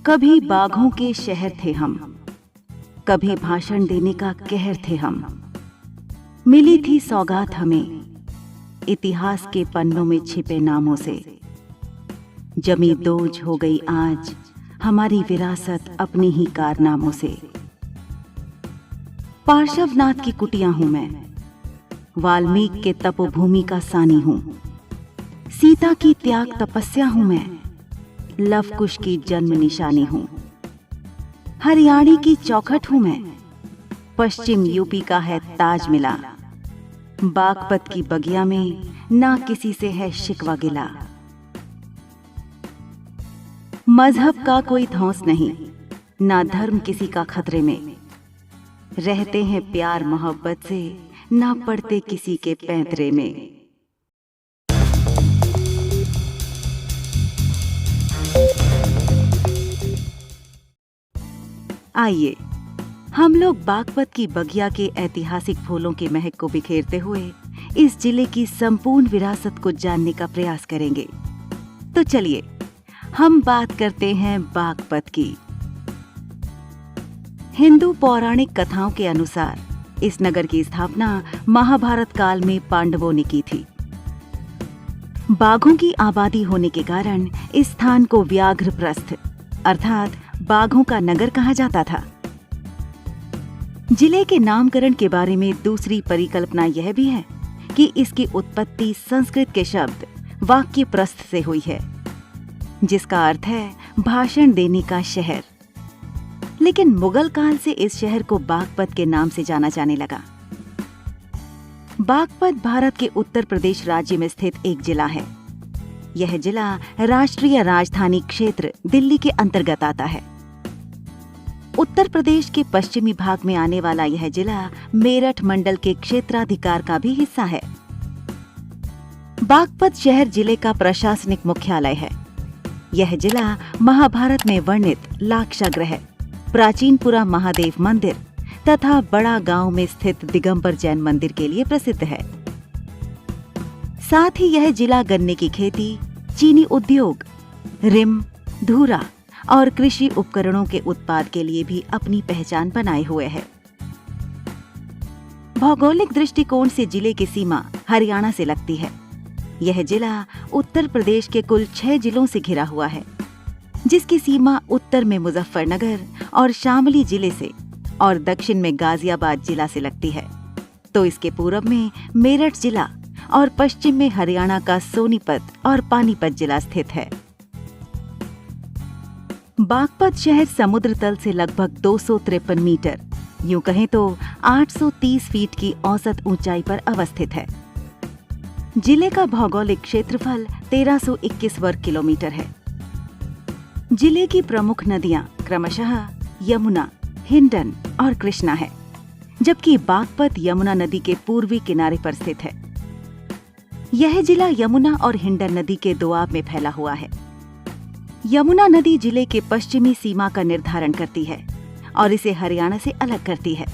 कभी बाघों के शहर थे हम, कभी भाषण देने का कहर थे हम। मिली थी सौगात हमें इतिहास के पन्नों में छिपे नामों से। जमी दोज हो गई आज हमारी विरासत अपने ही कारनामों से। पार्श्वनाथ की कुटिया हूं मैं, वाल्मीकि के तपोभूमि का सानी हूं। सीता की त्याग तपस्या हूं मैं, लव कुश की जन्म निशानी हूं। हरियाणी की चौखट हूं मैं, पश्चिम यूपी का है ताज मिला। बागपत की बगिया में ना किसी से है शिकवा गिला। मजहब का कोई धौंस नहीं, ना धर्म किसी का खतरे में। रहते हैं प्यार मोहब्बत से, ना पड़ते किसी के पैंतरे में। आइए हम लोग बागपत की बगिया के ऐतिहासिक फूलों की महक को बिखेरते हुए इस जिले की संपूर्ण विरासत को जानने का प्रयास करेंगे। तो चलिए हम बात करते हैं बागपत की। हिंदू पौराणिक कथाओं के अनुसार इस नगर की स्थापना महाभारत काल में पांडवों ने की थी। बाघों की आबादी होने के कारण इस स्थान को व्याघ्रप्रस्थ अर्थात बाघों का नगर कहा जाता था। जिले के नामकरण के बारे में दूसरी परिकल्पना यह भी है कि इसकी उत्पत्ति संस्कृत के शब्द वाक्यप्रस्थ से हुई है, जिसका अर्थ है भाषण देने का शहर। लेकिन मुगल काल से इस शहर को बागपत के नाम से जाना जाने लगा। बागपत भारत के उत्तर प्रदेश राज्य में स्थित एक जिला है। यह जिला राष्ट्रीय राजधानी क्षेत्र दिल्ली के अंतर्गत आता है। उत्तर प्रदेश के पश्चिमी भाग में आने वाला यह जिला मेरठ मंडल के क्षेत्राधिकार का भी हिस्सा है। बागपत शहर जिले का प्रशासनिक मुख्यालय है। यह जिला महाभारत में वर्णित लाक्षागृह, प्राचीनपुरा महादेव मंदिर तथा बड़ा गांव में स्थित दिगंबर जैन मंदिर के लिए प्रसिद्ध है। साथ ही यह जिला गन्ने की खेती, चीनी उद्योग, रिम, धूरा और कृषि उपकरणों के उत्पाद के लिए भी अपनी पहचान बनाए हुए है। भौगोलिक दृष्टिकोण से जिले की सीमा हरियाणा से लगती है। यह जिला उत्तर प्रदेश के कुल 6 जिलों से घिरा हुआ है, जिसकी सीमा उत्तर में मुजफ्फरनगर और शामली जिले से और दक्षिण में गाजियाबाद जिला से लगती है। तो इसके पूरब में मेरठ जिला और पश्चिम में हरियाणा का सोनीपत और पानीपत जिला स्थित है। बागपत शहर समुद्र तल से लगभग 253 मीटर, यूं कहें तो 830 फीट की औसत ऊंचाई पर अवस्थित है। जिले का भौगोलिक क्षेत्रफल 1321 वर्ग किलोमीटर है। जिले की प्रमुख नदियां क्रमशः यमुना, हिंडन और कृष्णा है, जबकि बागपत यमुना नदी के पूर्वी किनारे पर स्थित है। यह जिला यमुना और हिंडन नदी के दोआब में फैला हुआ है। यमुना नदी जिले के पश्चिमी सीमा का निर्धारण करती है और इसे हरियाणा से अलग करती है,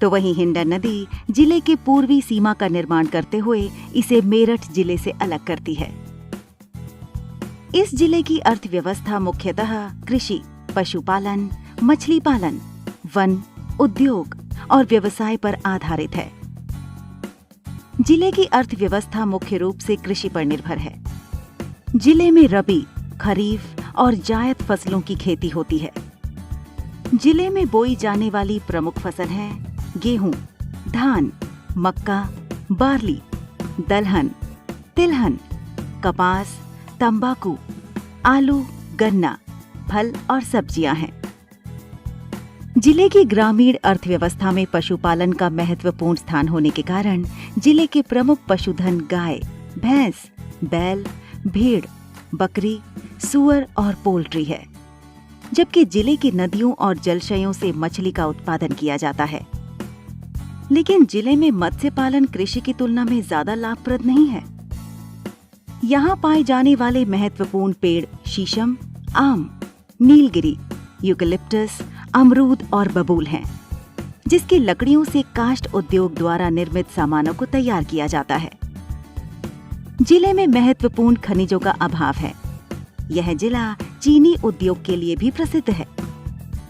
तो वहीं हिंडन नदी जिले के पूर्वी सीमा का निर्माण करते हुए इसे मेरठ जिले से अलग करती है। इस जिले की अर्थव्यवस्था मुख्यतः कृषि, पशुपालन, मछली पालन, वन, उद्योग और व्यवसाय पर आधारित है। जिले की अर्थव्यवस्था मुख्य रूप से कृषि पर निर्भर है। जिले में रबी, खरीफ और जायद फसलों की खेती होती है। जिले में बोई जाने वाली प्रमुख फसल है गेहूं, धान, मक्का, बार्ली, दलहन, तिलहन, कपास, तंबाकू, आलू, गन्ना, फल और सब्जियां हैं। जिले की ग्रामीण अर्थव्यवस्था में पशुपालन का महत्वपूर्ण स्थान होने के कारण जिले के प्रमुख पशुधन गाय, भैंस, बैल, भेड़, बकरी, सूअर और पोल्ट्री है, जबकि जिले की नदियों और जलाशयों से मछली का उत्पादन किया जाता है। लेकिन जिले में मत्स्य पालन कृषि की तुलना में ज्यादा लाभप्रद नहीं है। यहाँ पाए जाने वाले महत्वपूर्ण पेड़ शीशम, आम, नीलगिरी, यूकेलिप्टस, अमरूद और बबूल हैं, जिसकी लकड़ियों से काष्ठ उद्योग द्वारा निर्मित सामानों को तैयार किया जाता है। जिले में महत्वपूर्ण खनिजों का अभाव है। यह जिला चीनी उद्योग के लिए भी प्रसिद्ध है,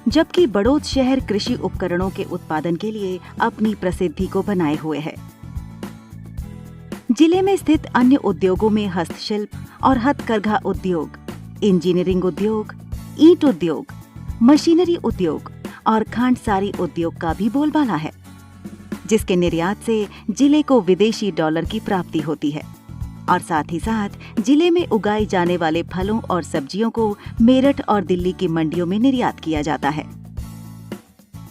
जबकि बड़ौद शहर कृषि उपकरणों के उत्पादन के लिए अपनी प्रसिद्धि को बनाए हुए है। जिले में स्थित अन्य उद्योगों में हस्तशिल्प और हथकरघा उद्योग, इंजीनियरिंग उद्योग, ईंट उद्योग, मशीनरी उद्योग और खांडसारी उद्योग का भी बोलबाला है, जिसके निर्यात से जिले को विदेशी डॉलर की प्राप्ति होती है और साथ ही साथ जिले में उगाए जाने वाले फलों और सब्जियों को मेरठ और दिल्ली की मंडियों में निर्यात किया जाता है।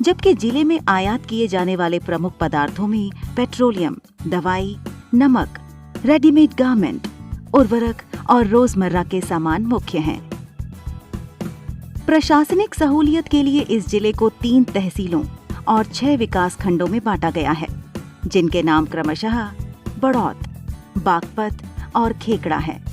जबकि जिले में आयात किए जाने वाले प्रमुख पदार्थों में पेट्रोलियम, दवाई, नमक, रेडीमेड गारमेंट, उर्वरक और रोजमर्रा के सामान मुख्य हैं। प्रशासनिक सहूलियत के लिए इस जिले को 3 तहसीलों और 6 विकास खंडों में बांटा गया है, जिनके नाम क्रमशः बड़ौद, बागपत और खेकड़ा है।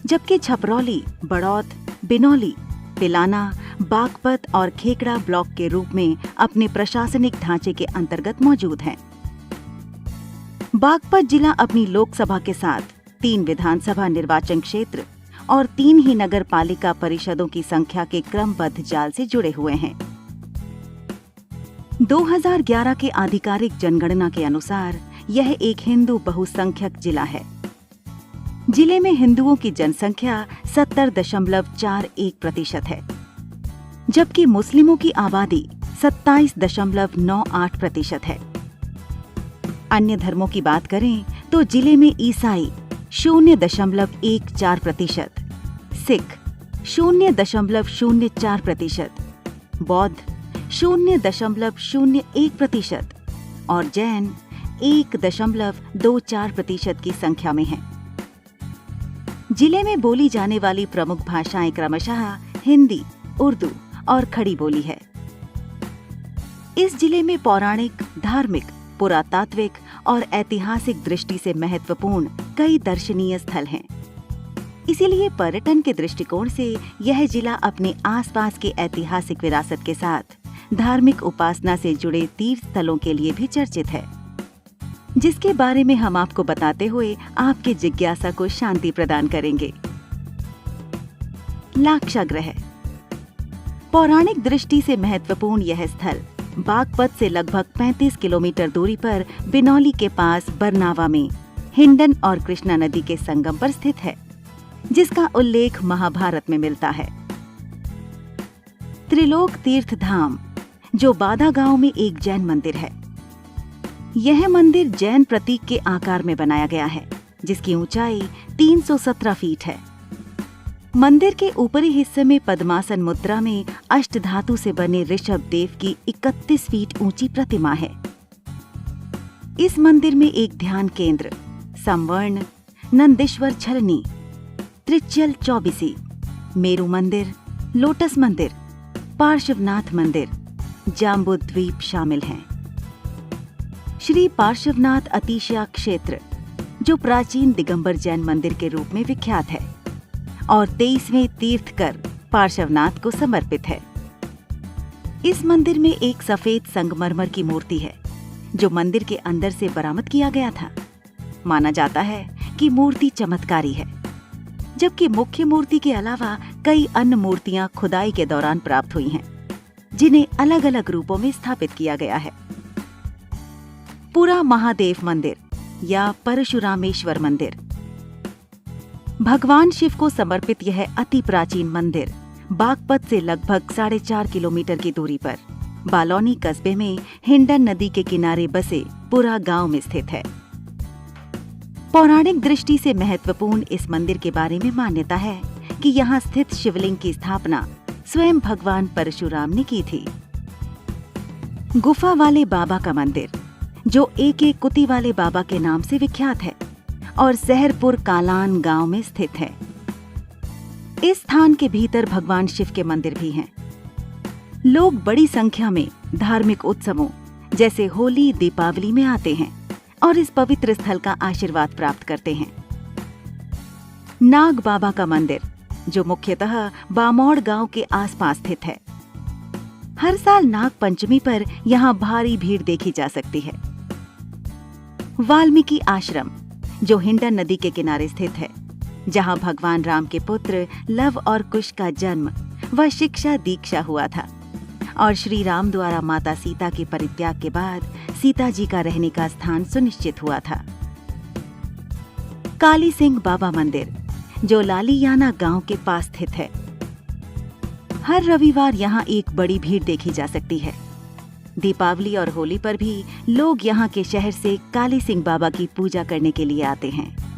जबकि छपरौली, बड़ौद, बिनौली, पिलाना, बागपत और खेकड़ा ब्लॉक के रूप में अपने प्रशासनिक ढांचे के अंतर्गत मौजूद हैं। बागपत जिला अपनी लोकसभा के साथ 3 विधानसभा निर्वाचन क्षेत्र और 3 ही नगर पालिका परिषदों की संख्या के क्रमबद्ध जाल से जुड़े हुए हैं। 2011 के आधिकारिक जनगणना के अनुसार यह एक हिंदू बहुसंख्यक जिला है। जिले में हिंदुओं की जनसंख्या 70.41% है, जबकि मुस्लिमों की आबादी 27.98% है। अन्य धर्मों की बात करें तो जिले में ईसाई 0.14%, सिख 0.04%, बौद्ध 0.01% और जैन 1.24% की संख्या में हैं। जिले में बोली जाने वाली प्रमुख भाषाएं क्रमशः हिंदी, उर्दू और खड़ी बोली है। इस जिले में पौराणिक, धार्मिक, पुरातात्विक और ऐतिहासिक दृष्टि से महत्वपूर्ण कई दर्शनीय स्थल हैं। इसीलिए पर्यटन के दृष्टिकोण से यह जिला अपने आसपास के ऐतिहासिक विरासत के साथ धार्मिक उपासना से जुड़े तीर्थ स्थलों के लिए भी चर्चित है, जिसके बारे में हम आपको बताते हुए आपके जिज्ञासा को शांति प्रदान करेंगे। लाक्षागृह। पौराणिक दृष्टि से महत्वपूर्ण यह स्थल बागपत से लगभग 35 किलोमीटर दूरी पर बिनौली के पास बरनावा में हिंडन और कृष्णा नदी के संगम पर स्थित है, जिसका उल्लेख महाभारत में मिलता है। त्रिलोक तीर्थ धाम, जो बादा गांव में एक जैन मंदिर है। यह मंदिर जैन प्रतीक के आकार में बनाया गया है, जिसकी ऊंचाई 317 फीट है। मंदिर के ऊपरी हिस्से में पद्मासन मुद्रा में अष्टधातु से बने ऋषभ देव की 31 फीट ऊंची प्रतिमा है। इस मंदिर में एक ध्यान केंद्र, संवर्ण, नंदीश्वर छलनी, त्रिचल चौबीसी, मेरू मंदिर, लोटस मंदिर, पार्श्वनाथ मंदिर, जाम्बुद्वीप शामिल हैं। श्री पार्श्वनाथ अतिशया क्षेत्र, जो प्राचीन दिगंबर जैन मंदिर के रूप में विख्यात है और 23वें तीर्थकर पार्श्वनाथ को समर्पित है। इस मंदिर में एक सफेद संगमरमर की मूर्ति है, जो मंदिर के अंदर से बरामद किया गया था। माना जाता है कि मूर्ति चमत्कारी है, जबकि मुख्य मूर्ति के अलावा कई अन्य मूर्तियां खुदाई के दौरान प्राप्त हुई हैं, जिन्हें अलग अलग रूपों में स्थापित किया गया है। पूरा महादेव मंदिर या परशुरामेश्वर मंदिर। भगवान शिव को समर्पित यह अति प्राचीन मंदिर बागपत से लगभग 4.5 किलोमीटर की दूरी पर बालौनी कस्बे में हिंडन नदी के किनारे बसे पुरा गांव में स्थित है। पौराणिक दृष्टि से महत्वपूर्ण इस मंदिर के बारे में मान्यता है कि यहाँ स्थित शिवलिंग की स्थापना स्वयं भगवान परशुराम ने की थी। गुफा वाले बाबा का मंदिर, जो एक कुती वाले बाबा के नाम से विख्यात है और सहरपुर कालान गांव में स्थित है। इस स्थान के भीतर भगवान शिव के मंदिर भी हैं। लोग बड़ी संख्या में धार्मिक उत्सवों जैसे होली, दीपावली में आते हैं और इस पवित्र स्थल का आशीर्वाद प्राप्त करते हैं। नाग बाबा का मंदिर, जो मुख्यतः बामौड़ गांव के आसपास स्थित है। हर साल नाग पंचमी पर यहाँ भारी भीड़ देखी जा सकती है। वाल्मीकि आश्रम, जो हिंडन नदी के किनारे स्थित है। जहां भगवान राम के पुत्र लव और कुश का जन्म व शिक्षा दीक्षा हुआ था और श्री राम द्वारा माता सीता के परित्याग के बाद सीता जी का रहने का स्थान सुनिश्चित हुआ था। काली सिंह बाबा मंदिर, जो लालियाना गांव के पास स्थित है। हर रविवार यहाँ एक बड़ी भीड़ देखी जा सकती है। दीपावली और होली पर भी लोग यहाँ के शहर से काली सिंह बाबा की पूजा करने के लिए आते हैं।